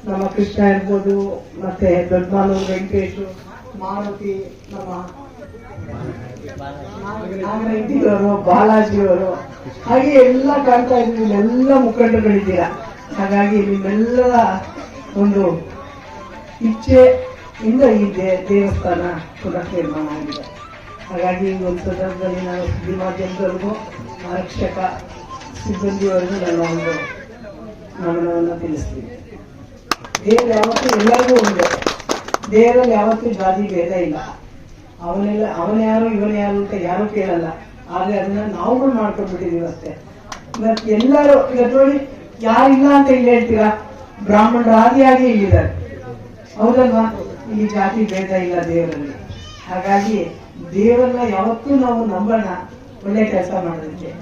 ನಮ್ಮ ಕೃಷ್ಣ ಇರ್ಬೋದು, ಮತ್ತೆ ದೊಡ್ಡಮಾನೂರು ವೆಂಕಟೇಶು, ಮಾರುತಿ, ನಮ್ಮ ನಾಗರೆಡ್ಡಿಯವರು, ಬಾಲಾಜಿಯವರು, ಹಾಗೆ ಎಲ್ಲ ಕಾಣ್ತಾ ಇದ್ವಿ. ಇಲ್ಲೆಲ್ಲ ಮುಖಂಡರುಗಳಿದ್ದೀರಾ. ಹಾಗಾಗಿ ನಿಮ್ಮೆಲ್ಲರ ಒಂದು ಇಚ್ಛೆಯಿಂದ ಈ ದೇವಸ್ಥಾನ ಪುನಃ ನಿರ್ಮಾಣ ಆಗಿದೆ. ಹಾಗಾಗಿ ಈ ಒಂದು ಸಂದರ್ಭದಲ್ಲಿ ನಾನು ಸುದ್ದಿ ಮಾಧ್ಯಮದವರೆಗೂ, ಆರಕ್ಷಕ ಸಿಬ್ಬಂದಿಯವರೆಗೂ ನನ್ನ ಒಂದು ಗಮನವನ್ನು ತಿಳಿಸ್ತೀನಿ. ದೇವರು ಯಾವತ್ತೂ ಎಲ್ಲರಿಗೂ ಒಂದು, ದೇವರಲ್ಲಿ ಯಾವತ್ತೂ ಜಾತಿ ಭೇದ ಇಲ್ಲ. ಅವನ ಯಾರು ಇವನ ಯಾರು ಅಂತ ಯಾರು ಕೇಳಲ್ಲ. ಆದ್ರೆ ಅದನ್ನ ನಾವುಗಳು ಮಾಡ್ಕೊಂಡ್ಬಿಟ್ಟಿದೀವಿ ಅಷ್ಟೇ. ಇವತ್ತು ಎಲ್ಲರೂ ಇವತ್ತು ನೋಡಿ, ಯಾರಿಲ್ಲ ಅಂತ ಇಲ್ಲಿ ಹೇಳ್ತೀರಾ, ಬ್ರಾಹ್ಮಣರು ಆದಿಯಾಗಿ ಇಲ್ಲಿದ್ದಾರೆ, ಹೌದಲ್ವಾ? ಇಲ್ಲಿ ಜಾತಿ ಭೇದ ಇಲ್ಲ ದೇವರಲ್ಲಿ. ಹಾಗಾಗಿ ದೇವರನ್ನ ಯಾವತ್ತೂ ನಾವು ನಂಬೋಣ, ಒಳ್ಳೆ ಕೆಲಸ ಮಾಡೋದಕ್ಕೆ.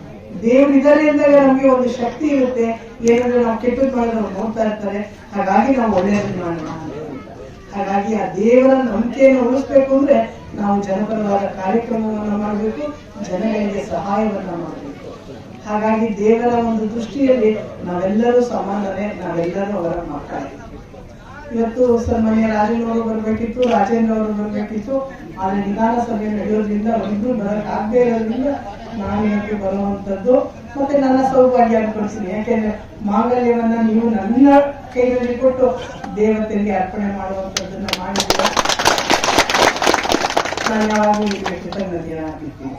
ದೇವರಿದ್ದಾರೆ ಅಂದಾಗ ನಮ್ಗೆ ಒಂದು ಶಕ್ತಿ ಇರುತ್ತೆ. ಏನಂದ್ರೆ ನಾವು ಕೆಟ್ಟದ್ದು ಮಾಡಿದ್ರೆ ನಾವು ನೋಡ್ತಾ ಇರ್ತಾರೆ. ಹಾಗಾಗಿ ನಾವು ಒಳ್ಳೆಯದನ್ನ ಮಾಡೋಣ. ಹಾಗಾಗಿ ಆ ದೇವರ ನಂಬಿಕೆಯನ್ನು ಉಳಿಸ್ಬೇಕು ಅಂದ್ರೆ ನಾವು ಜನಪರವಾದ ಕಾರ್ಯಕ್ರಮವನ್ನ ಮಾಡಬೇಕು, ಜನಗಳಿಗೆ ಸಹಾಯವನ್ನ ಮಾಡಬೇಕು. ಹಾಗಾಗಿ ದೇವರ ಒಂದು ದೃಷ್ಟಿಯಲ್ಲಿ ನಾವೆಲ್ಲರೂ ಸಮಾನರೇ, ನಾವೆಲ್ಲರೂ ಅವರ ಮಕ್ಕಳೇ. ಇವತ್ತು ಸನ್ಮಾನ್ಯ ರಾಜೇಂದ್ರ ಬರ್ಬೇಕಿತ್ತು, ರಾಜೇಂದ್ರ ಅವರು ಬರ್ಬೇಕಿತ್ತು. ಆದ್ರೆ ವಿಧಾನಸಭೆ ನಡೆಯೋದ್ರಿಂದ ಅವರಿಬ್ರು ಬರಕ್ ಆಗದೆ ಇರೋದ್ರಿಂದ ನಾನು ಇವತ್ತು ಬರುವಂತದ್ದು. ಮತ್ತೆ ನನ್ನ ಸೌಭಾಗ್ಯ ಅನ್ಕೊಳ್ತೀನಿ. ಯಾಕೆಂದ್ರೆ ಮಾಂಗಲ್ಯವನ್ನ ನೀವು ನನ್ನ ಕೈಯಲ್ಲಿ ಕೊಟ್ಟು ದೇವತೆಗೆ ಅರ್ಪಣೆ ಮಾಡುವಂತದ್ದನ್ನ ಮಾಡಿದ್ದೀರ. ನಾನು ಯಾವಾಗಲೂ ಇದಕ್ಕೆ ಕೃತಜ್ಞತೆಯಾಗಿರ್ತೀನಿ.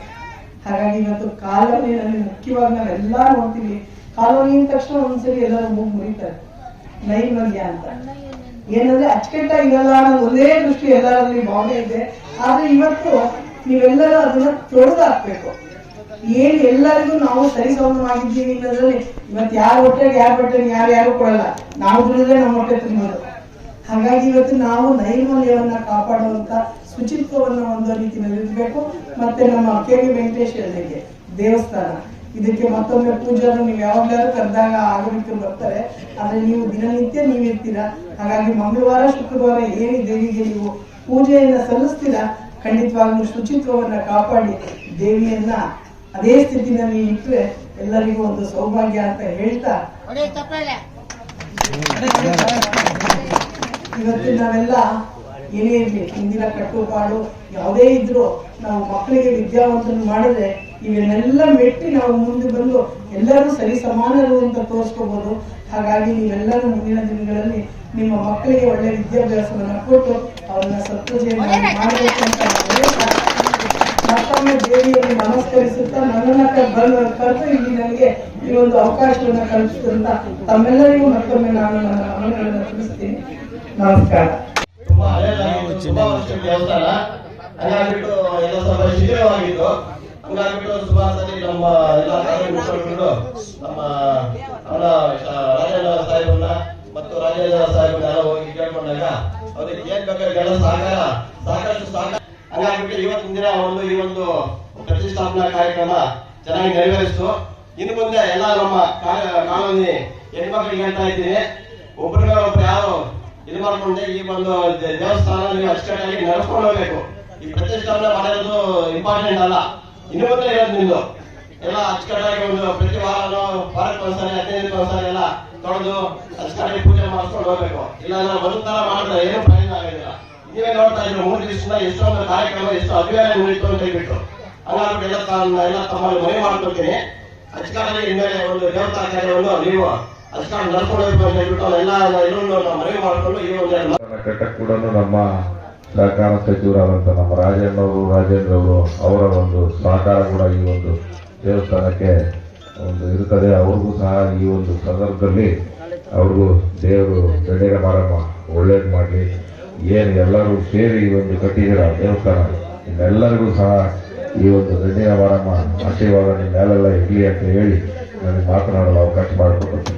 ಹಾಗಾಗಿ ಇವತ್ತು ಕಾಲೋನಿಯಲ್ಲಿ ಮುಖ್ಯವಾಗಿ ನಾವೆಲ್ಲ ನೋಡ್ತೀವಿ. ಕಾಲೋನಿ ಅಂದ ತಕ್ಷಣ ಒಂದ್ಸರಿ ಎಲ್ಲರೂ ಮೂಗು ಮುರಿತಾರೆ, ನೈರ್ಮಲ್ಯ ಅಂತ. ಏನಂದ್ರೆ ಅಚ್ಚುಕಟ್ಟಾಗಿ ಇರಲ್ಲ ಅನ್ನೋದು ಒಂದೇ ದೃಷ್ಟಿ ಎಲ್ಲರಲ್ಲಿ ಭಾವನೆ ಇದೆ. ಆದ್ರೆ ಇವತ್ತು ನೀವೆಲ್ಲರೂ ಅದನ್ನ ತೊಡೆದು ಹಾಕ್ಬೇಕು. ಏನ್ ಎಲ್ಲರಿಗೂ ನಾವು ಸರಿಸಮವಾಗಿದ್ದೀವಿ ಅನ್ನೋದ್ರಲ್ಲಿ ಇವತ್ತು ಯಾರ ಹೊಟ್ಟೆಗೆ ಯಾರ ಬಟ್ಟೆಗೆ ಯಾರು ಕೊಡಲ್ಲ. ನಾವು ದುಡಿದ್ರೆ ನಮ್ಮ ಹೊಟ್ಟೆ ತಿನ್ನೋದು. ಹಾಗಾಗಿ ಇವತ್ತು ನಾವು ನೈರ್ಮಲ್ಯವನ್ನ ಕಾಪಾಡುವಂತ ಶುಚಿತ್ವವನ್ನು ಒಂದು ರೀತಿಯಲ್ಲಿ ಇರಬೇಕು. ಮತ್ತೆ ನಮ್ಮ ಕೆ.ವಿ. ವೆಂಕಟೇಶ್ ಹೇಳಿದಂಗೆ ದೇವಸ್ಥಾನ, ಇದಕ್ಕೆ ಮತ್ತೊಮ್ಮೆ ಪೂಜಾರು ನೀವು ಯಾವಾಗಲಾದ್ರೂ ಕರೆದಾಗ ಆಗಮಿಕರು ಬರ್ತಾರೆ. ಆದ್ರೆ ನೀವು ದಿನನಿತ್ಯ ನೀವಿರ್ತೀರಾ. ಹಾಗಾಗಿ ಮಂಗಳವಾರ ಶುಕ್ರವಾರ ಏನು ದೇವಿಗೆ ನೀವು ಪೂಜೆಯನ್ನ ಸಲ್ಲಿಸ್ತೀರಾ, ಖಂಡಿತವಾಗ್ಲೂ ಶುಚಿತ್ವವನ್ನ ಕಾಪಾಡಿ ದೇವಿಯನ್ನ ಅದೇ ಸ್ಥಿತಿನಲ್ಲಿ ಇಟ್ಟರೆ ಎಲ್ಲರಿಗೂ ಒಂದು ಸೌಭಾಗ್ಯ ಅಂತ ಹೇಳ್ತಾ, ಇವತ್ತು ನಾವೆಲ್ಲ ಏನೇ ಇರ್ಲಿ, ಹಿಂದಿನ ಕಟ್ಟುಪಾಡು ಯಾವುದೇ ಇದ್ರು ನಾವು ಮಕ್ಕಳಿಗೆ ವಿದ್ಯಾವಂತನ ಮಾಡಿದ್ರೆ ಇವನ್ನೆಲ್ಲ ಮೆಟ್ಟಿ ನಾವು ಮುಂದೆ ಬಂದು ಎಲ್ಲರೂ ಸರಿ ಸಮಾನರು ಅಂತ ತೋರಿಸ್ಕೋಬಹುದು. ಹಾಗಾಗಿ ನೀವೆಲ್ಲರೂ ಮುಂದಿನ ದಿನಗಳಲ್ಲಿ ನಿಮ್ಮ ಮಕ್ಕಳಿಗೆ ಒಳ್ಳೆ ವಿದ್ಯಾಭ್ಯಾಸವನ್ನ ಕೊಟ್ಟು ಅವರನ್ನ ಸತ್ಪ್ರಜೆಯನ್ನು ಮಾಡಬೇಕು ಅಂತ ಮತ್ತೊಮ್ಮೆ ದೇವಿಯಲ್ಲಿ ನಮಸ್ಕರಿಸುತ್ತಾ ನನ್ನನ್ನ ಕರೆದು ಇಲ್ಲಿ ನನಗೆ ಈ ಒಂದು ಅವಕಾಶವನ್ನು ಕಲ್ಪಿಸಿದಂತ ತಮ್ಮೆಲ್ಲರಿಗೂ ಮತ್ತೊಮ್ಮೆ ನಾನು ನನ್ನ ಗಮನಗಳನ್ನು ತಿಳಿಸ್ತೀನಿ. ನಮಸ್ಕಾರ. ದೇವಸ್ಥಾನ ಹಂಗಾಗ್ಬಿಟ್ಟು ಎಲ್ಲ ಸ್ವಲ್ಪ ಶಿಥಿಲವಾಗಿತ್ತು. ಹಂಗಾಗ್ಬಿಟ್ಟು ಸುಮಾರು ನಮ್ಮ ಎಲ್ಲ ಮುಖಂಡರು ನಮ್ಮ ಅವರ ರಾಜೇಂದ್ರ ಸಾಹೇಬ್ರನ್ನ ಮತ್ತು ರಾಜೇಂದ್ರ ಸಾಹೇಬ್ರನ್ನ ಹೋಗಿ ಕೇಳ್ಕೊಂಡಾಗ ಅವ್ರಿಗೆ ಏನ್ ಬೇಕಾದ್ರೆ ಸಾಕಷ್ಟು ಹಂಗಾಗ್ಬಿಟ್ಟು ಇವತ್ತಿನ ದಿನ ಈ ಒಂದು ಪ್ರತಿಷ್ಠಾಪನಾ ಕಾರ್ಯಕ್ರಮ ಚೆನ್ನಾಗಿ ನೆರವೇರಿಸ್ತು. ಇನ್ನು ಮುಂದೆ ಎಲ್ಲ ನಮ್ಮ ಕಾಲೋನಿ ಹೆಣ್ಮಕ್ಳಿಗೆ ಹೇಳ್ತಾ ಇದ್ದೀನಿ, ಒಬ್ಬರು ಯಾರು ಇದು ಮಾಡ್ಕೊಂಡೆ ಈ ಒಂದು ದೇವಸ್ಥಾನ ನೀವು ಅಚ್ಚುಕಟ್ಟಾಗಿ ನಡೆಸ್ಕೊಂಡು ಹೋಗ್ಬೇಕು. ಈ ಪ್ರತಿಷ್ಠಾಪನೆ ಮಾಡೋದು ಇಂಪಾರ್ಟೆಂಟ್ ಅಲ್ಲ, ಇನ್ನು ಮುಂದೆ ಇರೋದು ನಿಮ್ದು ಎಲ್ಲ ಅಚ್ಚುಕಟ್ಟಾಗಿ ಒಂದು ಪ್ರತಿ ವಾರನೋ ವಾರಕ್ಕೆ ಒಂದ್ಸರಿ 15 ದಿನಕ್ಕೆ ಒಂದ್ಸರಿ ಎಲ್ಲ ತೊಳೆದು ಅಚ್ಚುಕಟ್ಟಾಗಿ ಪೂಜೆ ಮಾಡಿಸ್ಕೊಂಡು ಹೋಗ್ಬೇಕು. ಇಲ್ಲ ನಾವು ಒಂದು ತರ ಮಾಡಿದ್ರೆ ಏನು ಪ್ರಯೋಜನ ಆಗೋದಿಲ್ಲ. ನೀವೇ ನೋಡ್ತಾ ಇದ್ರು 3 ದಿವಸದಿಂದ ಎಷ್ಟೊಂದು ಕಾರ್ಯಕ್ರಮ ಎಷ್ಟು ಅಭಿಯಾನ ನಡೀತು ಅಂತ ಹೇಳ್ಬಿಟ್ಟು ಹಂಗಾಗ್ಬಿಟ್ಟು ಎಲ್ಲ ತಮ್ಮಲ್ಲಿ ಮನೆ ಮಾಡ್ಕೊಳ್ತೀನಿ. ಅಚ್ಚುಕಟ್ಟಾಗಿ ಇನ್ಮೇಲೆ ಒಂದು ದೇವತಾ ಕಾರ್ಯವನ್ನು ನೀವು ಅಚ್ಚುಕಟ್ಟಾಗಿ ನಡ್ಕೊಂಡು ಹೋಗ್ಬೇಕು ಅಂತ ಹೇಳ್ಬಿಟ್ಟು ಎಲ್ಲ ಮನವಿ ಮಾಡಿಕೊಂಡು ಈ ಒಂದು ಕಟ್ಟಕ್ಕೆ ಕೂಡ ನಮ್ಮ ಸಹಕಾರ ಸಚಿವರಾದಂಥ ನಮ್ಮ ರಾಜೇಂದ್ರ ಅವರು ಅವರ ಒಂದು ಸಹಕಾರ ಕೂಡ ಈ ಒಂದು ದೇವಸ್ಥಾನಕ್ಕೆ ಒಂದು ಇರುತ್ತದೆ. ಅವ್ರಿಗೂ ಸಹ ಈ ಒಂದು ಸಂದರ್ಭದಲ್ಲಿ ಅವ್ರಿಗೂ ದೇವರು ಗಣ್ಯರ ಮಾರಮ್ಮ ಒಳ್ಳೇದು ಮಾಡಲಿ. ಏನು ಎಲ್ಲರೂ ಸೇರಿ ಈ ಒಂದು ಕಟ್ಟಿದ್ದೀರ ದೇವಸ್ಥಾನ, ನಿಮ್ಮೆಲ್ಲರಿಗೂ ಸಹ ಈ ಒಂದು ಗಣ್ಯರ ಮಾರಮ್ಮ ಆಶೀರ್ವಾದ ನಿಮ್ಮೆಲ್ಲ ಇರಲಿ ಅಂತ ಹೇಳಿ ನನಗೆ ಮಾತನಾಡಲು ಅವಕಾಶ ಮಾಡಿಕೊಟ್ಟು